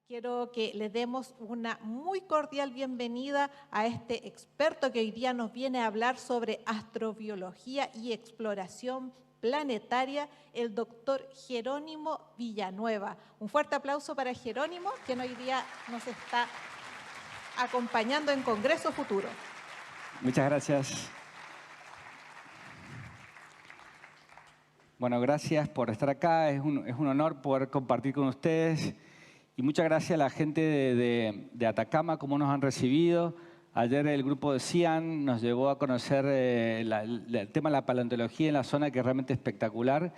Quiero que le demos una muy cordial bienvenida a este experto que hoy día nos viene a hablar sobre astrobiología y exploración planetaria, el doctor Jerónimo Villanueva. Un fuerte aplauso para Jerónimo, quien hoy día nos está acompañando en Congreso Futuro. Muchas gracias. Bueno, gracias por estar acá. Es un honor poder compartir con ustedes. Y muchas gracias a la gente de Atacama, cómo nos han recibido. Ayer el grupo de CIAN nos llevó a conocer el tema de la paleontología en la zona, que es realmente espectacular.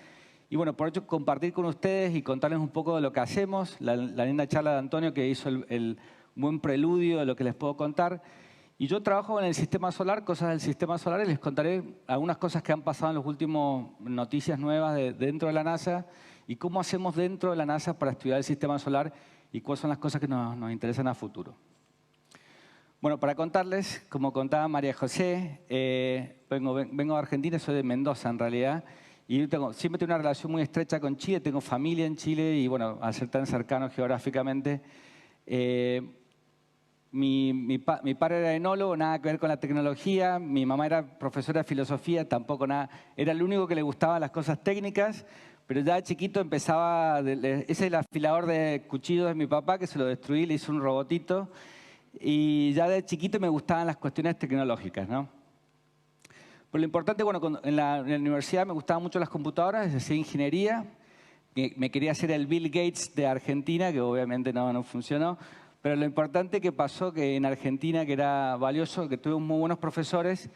Y bueno, por hecho, compartir con ustedes y contarles un poco de lo que hacemos. La linda charla de Antonio, que hizo el buen preludio de lo que les puedo contar. Y yo trabajo en el sistema solar, cosas del sistema solar, y les contaré algunas cosas que han pasado en los últimos noticias nuevas dentro de la NASA y cómo hacemos dentro de la NASA para estudiar el sistema solar y cuáles son las cosas que nos interesan a futuro. Bueno, para contarles, como contaba María José, vengo de Argentina, soy de Mendoza en realidad, y siempre tengo una relación muy estrecha con Chile, tengo familia en Chile y bueno, al ser tan cercano geográficamente, mi padre era enólogo, nada que ver con la tecnología. Mi mamá era profesora de filosofía, tampoco nada. Era el único que le gustaban las cosas técnicas, pero ya de chiquito empezaba... Ese es el afilador de cuchillos de mi papá, que se lo destruí, le hice un robotito. Y ya de chiquito me gustaban las cuestiones tecnológicas, ¿no? Pero lo importante, bueno, en la universidad me gustaban mucho las computadoras, hacía ingeniería. Me quería hacer el Bill Gates de Argentina, que obviamente no funcionó. Pero lo importante que pasó que en Argentina, que era valioso, que tuve muy buenos profesores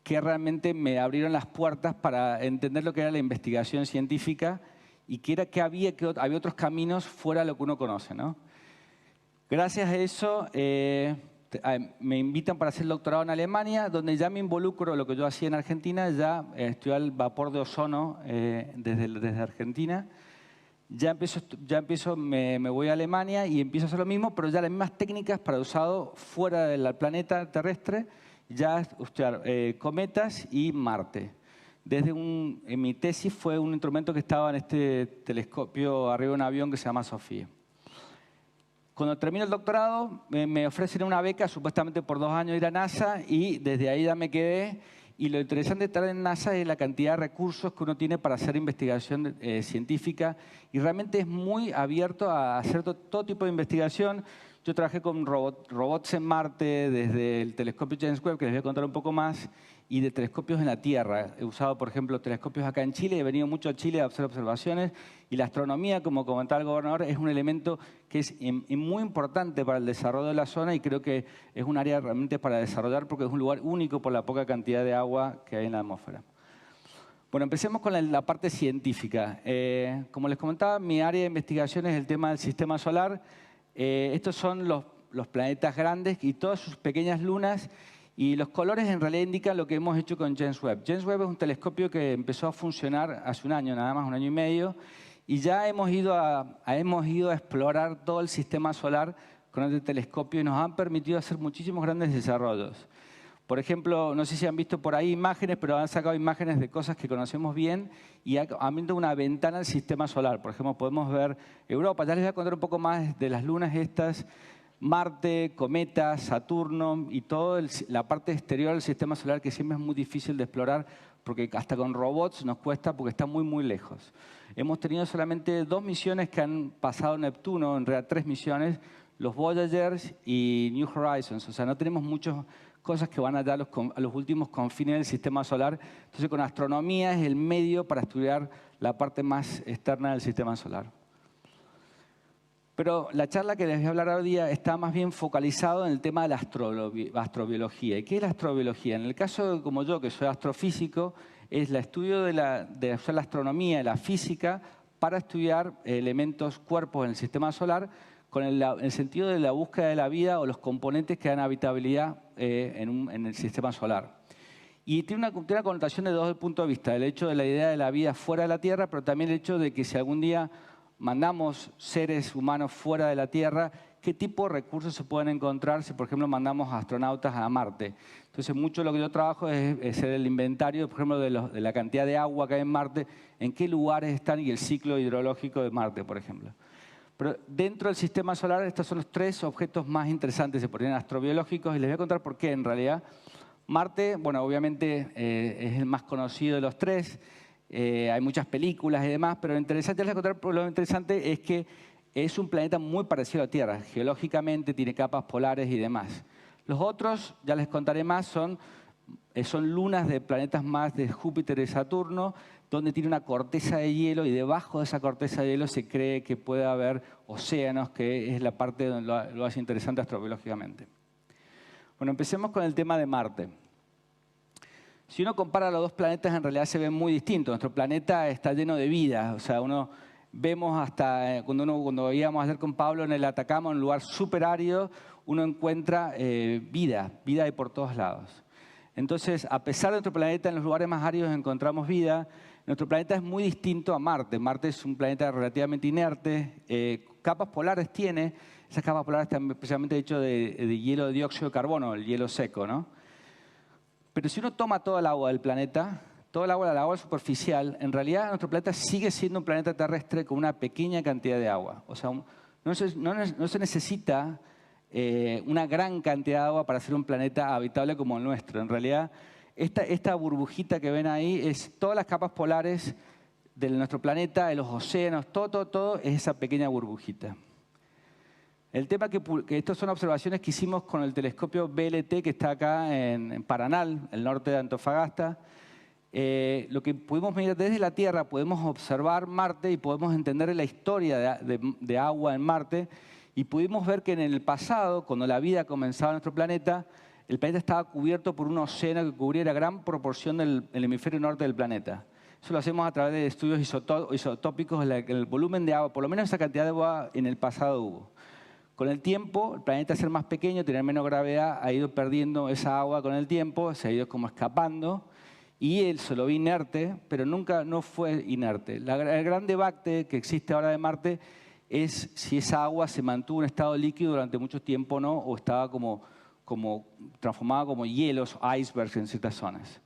que realmente me abrieron las puertas para entender lo que era la investigación científica y que había otros caminos fuera de lo que uno conoce, ¿no? Gracias a eso me invitan para hacer el doctorado en Alemania, donde ya me involucro en lo que yo hacía en Argentina, ya estudiar el vapor de ozono desde Argentina. Me voy a Alemania y empiezo a hacer lo mismo, pero ya las mismas técnicas para usado fuera del planeta terrestre, ya estudiar cometas y Marte. En mi tesis fue un instrumento que estaba en este telescopio arriba de un avión que se llama Sofía. Cuando termino el doctorado, me ofrecen una beca, supuestamente por 2 años, ir a NASA, y desde ahí ya me quedé. Y lo interesante de estar en NASA es la cantidad de recursos que uno tiene para hacer investigación científica, y realmente es muy abierto a hacer todo tipo de investigación. Yo trabajé con robots en Marte, desde el telescopio James Webb, que les voy a contar un poco más, y de telescopios en la Tierra. He usado, por ejemplo, telescopios acá en Chile, he venido mucho a Chile a hacer observaciones, y la astronomía, como comentaba el gobernador, es un elemento que es muy importante para el desarrollo de la zona, y creo que es un área realmente para desarrollar porque es un lugar único por la poca cantidad de agua que hay en la atmósfera. Bueno, empecemos con la parte científica. Como les comentaba, mi área de investigación es el tema del sistema solar. Estos son los planetas grandes y todas sus pequeñas lunas, y los colores en realidad indican lo que hemos hecho con James Webb. James Webb es un telescopio que empezó a funcionar hace un año, nada más, 1 año y medio, y ya hemos ido a explorar todo el sistema solar con este telescopio y nos han permitido hacer muchísimos grandes desarrollos. Por ejemplo, no sé si han visto por ahí imágenes, pero han sacado imágenes de cosas que conocemos bien y han abierto una ventana al sistema solar. Por ejemplo, podemos ver Europa. Ya les voy a contar un poco más de las lunas estas, Marte, cometas, Saturno y toda la parte exterior del sistema solar, que siempre es muy difícil de explorar porque hasta con robots nos cuesta porque está muy, muy lejos. Hemos tenido solamente 2 misiones que han pasado Neptuno, en realidad 3 misiones, los Voyagers y New Horizons. O sea, no tenemos muchas cosas que van allá a los últimos confines del sistema solar. Entonces, con astronomía es el medio para estudiar la parte más externa del sistema solar. Pero la charla que les voy a hablar hoy día está más bien focalizado en el tema de la astrobiología. ¿Y qué es la astrobiología? En el caso como yo, que soy astrofísico, es el estudio de la astronomía y la física para estudiar elementos, cuerpos en el sistema solar, con el sentido de la búsqueda de la vida o los componentes que dan habitabilidad en el sistema solar. Y tiene una connotación de dos puntos de vista: el hecho de la idea de la vida fuera de la Tierra, pero también el hecho de que si algún día mandamos seres humanos fuera de la Tierra, ¿qué tipo de recursos se pueden encontrar si, por ejemplo, mandamos astronautas a Marte? Entonces, mucho de lo que yo trabajo es hacer el inventario, por ejemplo, de la cantidad de agua que hay en Marte, en qué lugares están y el ciclo hidrológico de Marte, por ejemplo. Pero dentro del sistema solar, estos son los 3 objetos más interesantes, se ponen astrobiológicos, y les voy a contar por qué en realidad. Marte, bueno, obviamente es el más conocido de los 3, hay muchas películas y demás, pero lo interesante, les voy a contar, lo interesante es que es un planeta muy parecido a la Tierra, geológicamente tiene capas polares y demás. Los otros, ya les contaré más, son lunas de planetas más de Júpiter y Saturno, donde tiene una corteza de hielo y debajo de esa corteza de hielo se cree que puede haber océanos, que es la parte donde lo hace interesante astrobiológicamente. Bueno, empecemos con el tema de Marte. Si uno compara los 2 planetas, en realidad se ven muy distintos. Nuestro planeta está lleno de vida, o sea, vemos hasta cuando íbamos a hacer con Pablo en el Atacama, un lugar súper árido, uno encuentra vida hay por todos lados. Entonces, a pesar de nuestro planeta, en los lugares más áridos encontramos vida. Nuestro planeta es muy distinto a Marte. Marte es un planeta relativamente inerte, capas polares tiene. Esas capas polares están especialmente hechas de hielo de dióxido de carbono, el hielo seco, ¿no? Pero si uno toma toda el agua del planeta, toda el agua superficial, en realidad nuestro planeta sigue siendo un planeta terrestre con una pequeña cantidad de agua. O sea, no se necesita una gran cantidad de agua para ser un planeta habitable como el nuestro. En realidad, esta burbujita que ven ahí es todas las capas polares de nuestro planeta, de los océanos, todo es esa pequeña burbujita. El tema que estas son observaciones que hicimos con el telescopio VLT que está acá en Paranal, el norte de Antofagasta. Lo que pudimos medir desde la Tierra, podemos observar Marte y podemos entender la historia de agua en Marte. Y pudimos ver que en el pasado, cuando la vida comenzaba en nuestro planeta, el planeta estaba cubierto por un océano que cubría la gran proporción del hemisferio norte del planeta. Eso lo hacemos a través de estudios isotópicos, el volumen de agua, por lo menos esa cantidad de agua en el pasado hubo. Con el tiempo, el planeta al ser más pequeño, tener menos gravedad, ha ido perdiendo esa agua con el tiempo, se ha ido como escapando, y él se lo ve inerte, pero nunca no fue inerte. El gran debate que existe ahora de Marte es si esa agua se mantuvo en estado líquido durante mucho tiempo o no, o estaba como transformada como hielos, icebergs en ciertas zonas.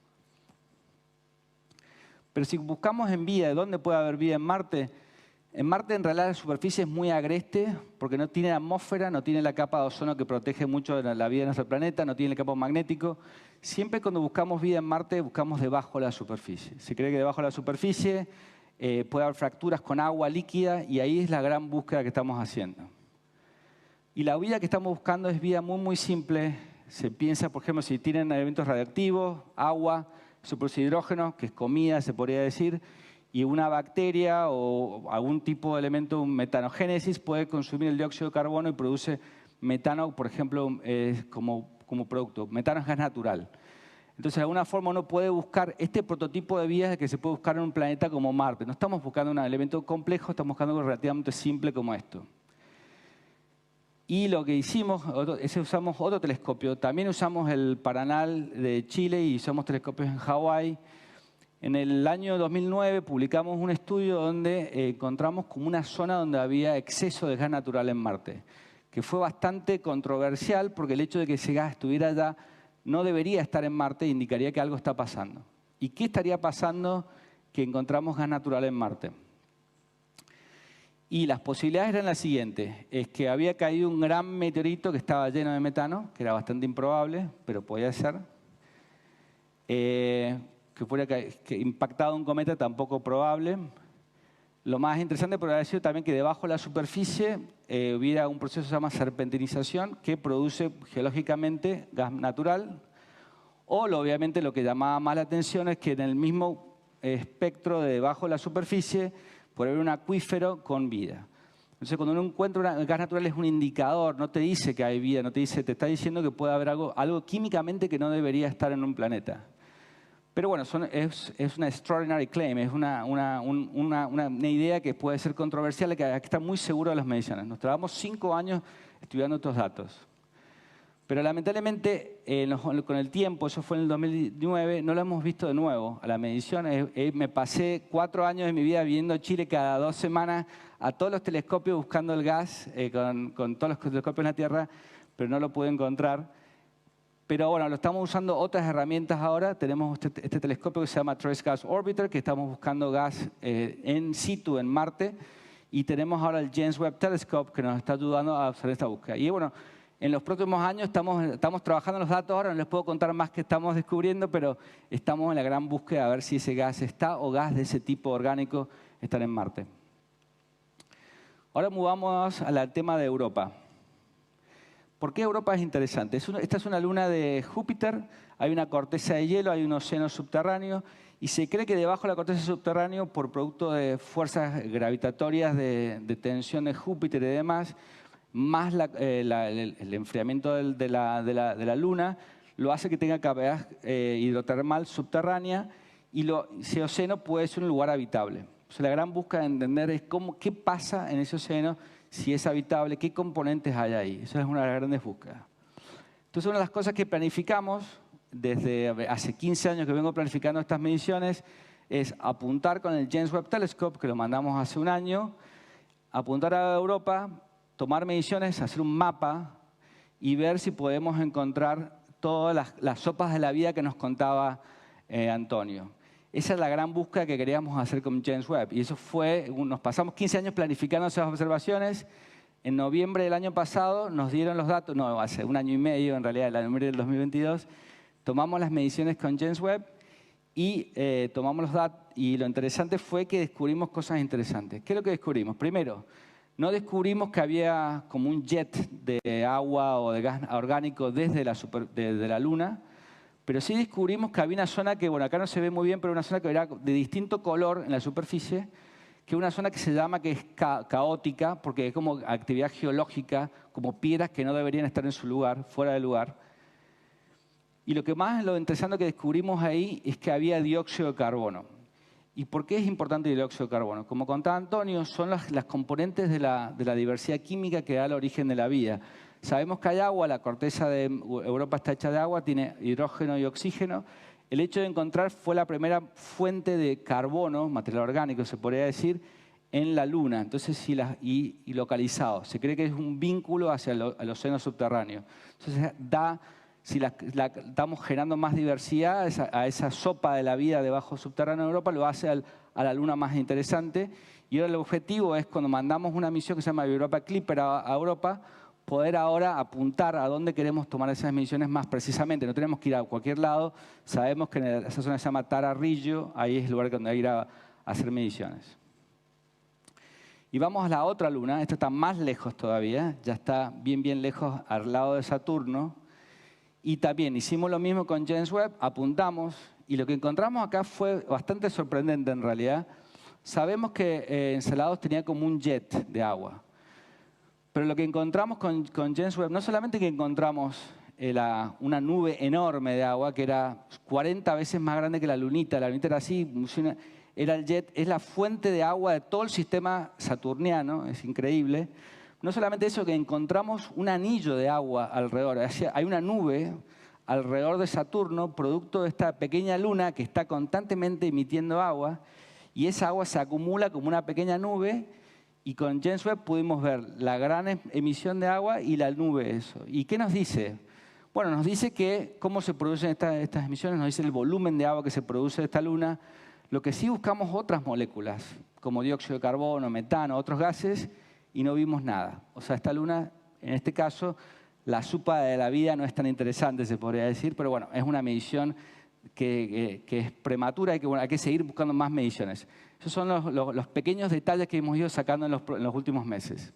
Pero si buscamos en vida, ¿dónde puede haber vida en Marte? En Marte en realidad la superficie es muy agreste porque no tiene atmósfera, no tiene la capa de ozono que protege mucho de la vida de nuestro planeta, no tiene el campo magnético. Siempre cuando buscamos vida en Marte buscamos debajo de la superficie. Se cree que debajo de la superficie puede haber fracturas con agua líquida y ahí es la gran búsqueda que estamos haciendo. Y la vida que estamos buscando es vida muy simple. Se piensa, por ejemplo, si tienen elementos radioactivos, agua, se produce hidrógeno, que es comida, se podría decir, y una bacteria o algún tipo de elemento, un metanogénesis, puede consumir el dióxido de carbono y produce metano, por ejemplo, como producto. Metano es gas natural. Entonces, de alguna forma uno puede buscar este prototipo de vida que se puede buscar en un planeta como Marte. No estamos buscando un elemento complejo, estamos buscando algo relativamente simple como esto. Y lo que hicimos es usamos otro telescopio. También usamos el Paranal de Chile y usamos telescopios en Hawái. En el año 2009 publicamos un estudio donde encontramos como una zona donde había exceso de gas natural en Marte, que fue bastante controversial porque el hecho de que ese gas estuviera allá no debería estar en Marte, indicaría que algo está pasando. ¿Y qué estaría pasando que encontramos gas natural en Marte? Y las posibilidades eran las siguientes, es que había caído un gran meteorito que estaba lleno de metano, que era bastante improbable, pero podía ser. Que fuera impactado un cometa, tampoco probable. Lo más interesante podría haber sido también que debajo de la superficie hubiera un proceso que se llama serpentinización que produce geológicamente gas natural. O obviamente lo que llamaba más la atención es que en el mismo espectro de debajo de la superficie puede haber un acuífero con vida. Entonces cuando uno encuentra gas natural es un indicador, no te dice que hay vida, te está diciendo que puede haber algo químicamente que no debería estar en un planeta. Pero bueno, es una extraordinary claim, es una idea que puede ser controversial, que hay que estar muy seguro de las mediciones. Nos trabajamos 5 años estudiando estos datos. Pero lamentablemente, con el tiempo, eso fue en el 2009, no lo hemos visto de nuevo a la medición. Me pasé 4 años de mi vida viviendo en Chile cada 2 semanas a todos los telescopios buscando el gas, con todos los telescopios en la Tierra, pero no lo pude encontrar. Pero bueno, lo estamos usando otras herramientas ahora. Tenemos este telescopio que se llama Trace Gas Orbiter, que estamos buscando gas in situ en Marte. Y tenemos ahora el James Webb Telescope que nos está ayudando a hacer esta búsqueda. Y bueno, en los próximos años estamos trabajando en los datos. Ahora no les puedo contar más que estamos descubriendo, pero estamos en la gran búsqueda a ver si ese gas está o gas de ese tipo orgánico están en Marte. Ahora movamos al tema de Europa. ¿Por qué Europa es interesante? Esta es una luna de Júpiter, hay una corteza de hielo, hay un océano subterráneo, y se cree que debajo de la corteza subterránea, por producto de fuerzas gravitatorias de tensión de Júpiter y demás, más el enfriamiento de la luna, lo hace que tenga cavidad hidrotermal subterránea, y ese océano puede ser un lugar habitable. O sea, la gran búsqueda de entender es qué pasa en ese océano, si es habitable, qué componentes hay ahí. Esa es una de las grandes búsquedas. Entonces, una de las cosas que planificamos, desde hace 15 años que vengo planificando estas mediciones, es apuntar con el James Webb Telescope, que lo mandamos hace un año, apuntar a Europa, tomar mediciones, hacer un mapa y ver si podemos encontrar todas las sopas de la vida que nos contaba Antonio. Esa es la gran búsqueda que queríamos hacer con James Webb. Y eso nos pasamos 15 años planificando esas observaciones. En noviembre del año pasado nos dieron los datos, no, hace un año y medio, en realidad, en noviembre del 2022, tomamos las mediciones con James Webb y tomamos los datos. Y lo interesante fue que descubrimos cosas interesantes. ¿Qué es lo que descubrimos? Primero, no descubrimos que había como un jet de agua o de gas orgánico desde la Luna, pero sí descubrimos que había una zona que, bueno, acá no se ve muy bien, pero una zona que era de distinto color en la superficie, que es una zona que se llama que es caótica, porque es como actividad geológica, como piedras que no deberían estar en su lugar, fuera del lugar. Y lo interesante que descubrimos ahí es que había dióxido de carbono. ¿Y por qué es importante el dióxido de carbono? Como contaba Antonio, son las componentes de la diversidad química que da el origen de la vida. Sabemos que hay agua, la corteza de Europa está hecha de agua, tiene hidrógeno y oxígeno. El hecho de encontrar fue la primera fuente de carbono, material orgánico se podría decir, en la Luna. Entonces, y localizado. Se cree que es un vínculo hacia el océano subterráneo. Entonces, estamos generando más diversidad a esa sopa de la vida debajo subterráneo de Europa, lo hace a la Luna más interesante. Y ahora el objetivo es, cuando mandamos una misión que se llama Europa Clipper a Europa, poder ahora apuntar a dónde queremos tomar esas mediciones más precisamente. No tenemos que ir a cualquier lado. Sabemos que esa zona se llama Tararrillo, ahí es el lugar donde hay que ir a hacer mediciones. Y vamos a la otra luna, esta está más lejos todavía, ya está bien lejos al lado de Saturno. Y también hicimos lo mismo con James Webb, apuntamos, y lo que encontramos acá fue bastante sorprendente en realidad. Sabemos que Enceladus tenía como un jet de agua. Pero lo que encontramos con James Webb, no solamente que encontramos una nube enorme de agua, que era 40 veces más grande que la lunita era así, era el jet, es la fuente de agua de todo el sistema saturniano, es increíble. No solamente eso, que encontramos un anillo de agua alrededor, hay una nube alrededor de Saturno, producto de esta pequeña luna que está constantemente emitiendo agua, y esa agua se acumula como una pequeña nube. Y con James Webb pudimos ver la gran emisión de agua y la nube eso. ¿Y qué nos dice? Bueno, nos dice que cómo se producen estas emisiones, nos dice el volumen de agua que se produce de esta luna. Lo que sí buscamos otras moléculas, como dióxido de carbono, metano, otros gases, y no vimos nada. O sea, esta luna, en este caso, la sopa de la vida no es tan interesante, se podría decir, pero bueno, es una medición que es prematura y que hay que seguir buscando más mediciones. Esos son los pequeños detalles que hemos ido sacando en los últimos meses.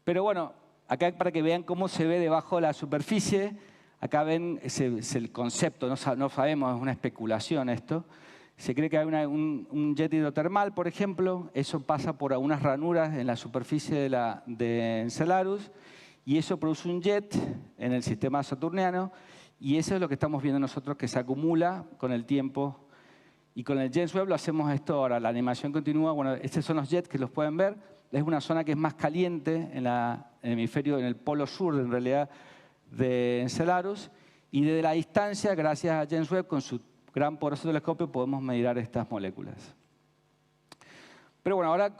Pero bueno, acá para que vean cómo se ve debajo de la superficie, acá ven es el concepto, no sabemos, es una especulación esto. Se cree que hay un jet hidrotermal, por ejemplo, eso pasa por algunas ranuras en la superficie de Enceladus, y eso produce un jet en el sistema saturniano, y eso es lo que estamos viendo nosotros, que se acumula con el tiempo. Y con el James Webb lo hacemos esto ahora, la animación continúa. Bueno, estos son los jets que los pueden ver. Es una zona que es más caliente en el hemisferio, en el polo sur, en realidad, de Enceladus. Y desde la distancia, gracias a James Webb, con su gran poderoso telescopio, podemos medir estas moléculas. Pero bueno, ahora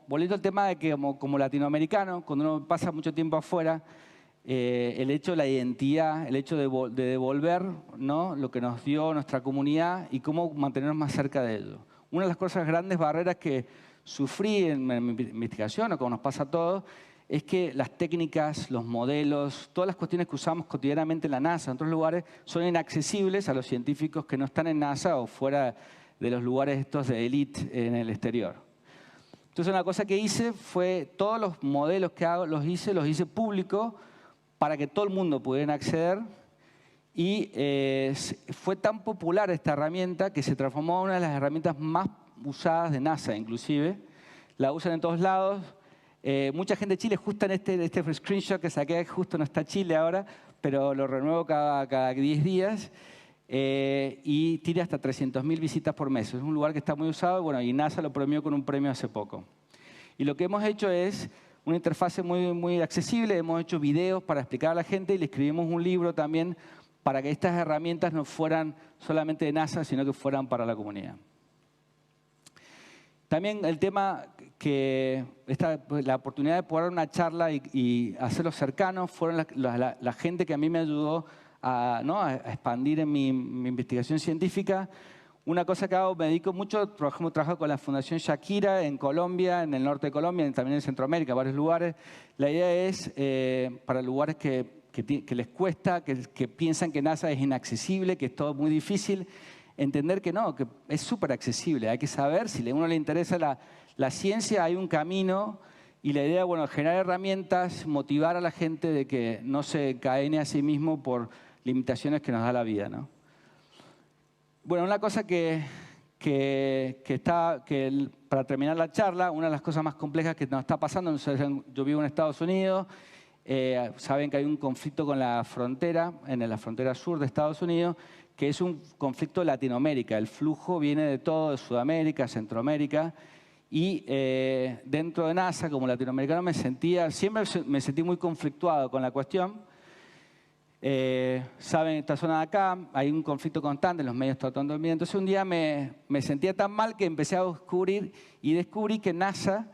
volviendo al tema de que como latinoamericano, cuando uno pasa mucho tiempo afuera, el hecho de la identidad, el hecho de devolver, ¿no?, lo que nos dio nuestra comunidad y cómo mantenernos más cerca de ello. Una de las cosas, grandes barreras que sufrí en mi investigación, o como nos pasa a todos, es que las técnicas, los modelos, todas las cuestiones que usamos cotidianamente en la NASA, en otros lugares, son inaccesibles a los científicos que no están en NASA o fuera de los lugares estos de élite en el exterior. Entonces, una cosa que hice fue, todos los modelos que hago los hice públicos para que todo el mundo pudiera acceder. Y fue tan popular esta herramienta que se transformó en una de las herramientas más usadas de NASA, inclusive. La usan en todos lados. Mucha gente de Chile, justo en este screenshot que saqué, justo no está Chile ahora, pero lo renuevo cada 10 días. Y tiene hasta 300.000 visitas por mes. Es un lugar que está muy usado, bueno, y NASA lo premió con un premio hace poco. Y lo que hemos hecho es una interfase muy, muy accesible. Hemos hecho videos para explicar a la gente y le escribimos un libro también para que estas herramientas no fueran solamente de NASA, sino que fueran para la comunidad. También el tema que la oportunidad de poder dar una charla y hacerlo cercano fueron la gente que a mí me ayudó a expandir en mi investigación científica. Una cosa que hago, me dedico mucho, trabajo con la Fundación Shakira en Colombia, en el norte de Colombia, también en Centroamérica, varios lugares. La idea es para lugares que les cuesta, que piensan que NASA es inaccesible, que es todo muy difícil, entender que no, que es súper accesible. Hay que saber, si a uno le interesa la ciencia, hay un camino. Y la idea, bueno, generar herramientas, motivar a la gente de que no se encadene a sí mismo por limitaciones que nos da la vida, ¿no? Bueno, una cosa para terminar la charla, una de las cosas más complejas que nos está pasando, yo vivo en Estados Unidos, saben que hay un conflicto con la frontera, en la frontera sur de Estados Unidos, que es un conflicto de Latinoamérica. El flujo viene de todo, de Sudamérica, Centroamérica. Y dentro de NASA, como latinoamericano, siempre me sentí muy conflictuado con la cuestión. Saben, esta zona de acá hay un conflicto constante, los medios tratando de mí. Entonces un día me sentía tan mal que empecé a descubrí que NASA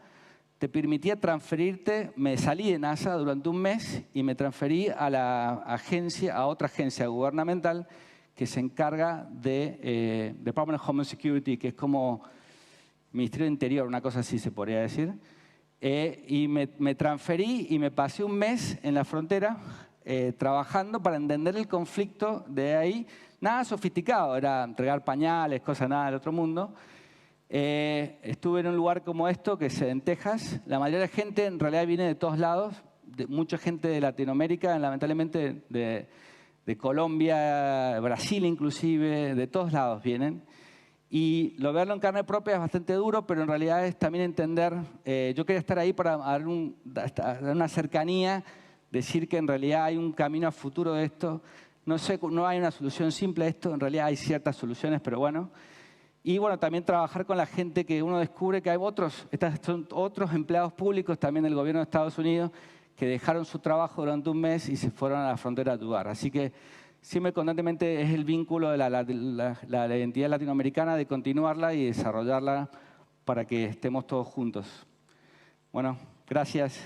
te permitía transferirte. Me salí de NASA durante un mes y me transferí a otra agencia gubernamental que se encarga de Department of Homeland Security, que es como Ministerio de Interior, una cosa así se podría decir. Y me transferí y me pasé un mes en la frontera trabajando para entender el conflicto de ahí. Nada sofisticado, era entregar pañales, cosas nada del otro mundo. Estuve en un lugar como esto, que es en Texas. La mayoría de la gente en realidad viene de todos lados, mucha gente de Latinoamérica, lamentablemente de Colombia, Brasil inclusive, de todos lados vienen. Y verlo en carne propia es bastante duro, pero en realidad es también entender. Yo quería estar ahí para dar una cercanía, decir que en realidad hay un camino a futuro de esto. No hay una solución simple a esto, en realidad hay ciertas soluciones, pero bueno. Y bueno, también trabajar con la gente que uno descubre que hay son otros empleados públicos también del gobierno de Estados Unidos que dejaron su trabajo durante un mes y se fueron a la frontera a ayudar. Así que siempre constantemente es el vínculo de la identidad latinoamericana, de continuarla y desarrollarla para que estemos todos juntos. Bueno, gracias.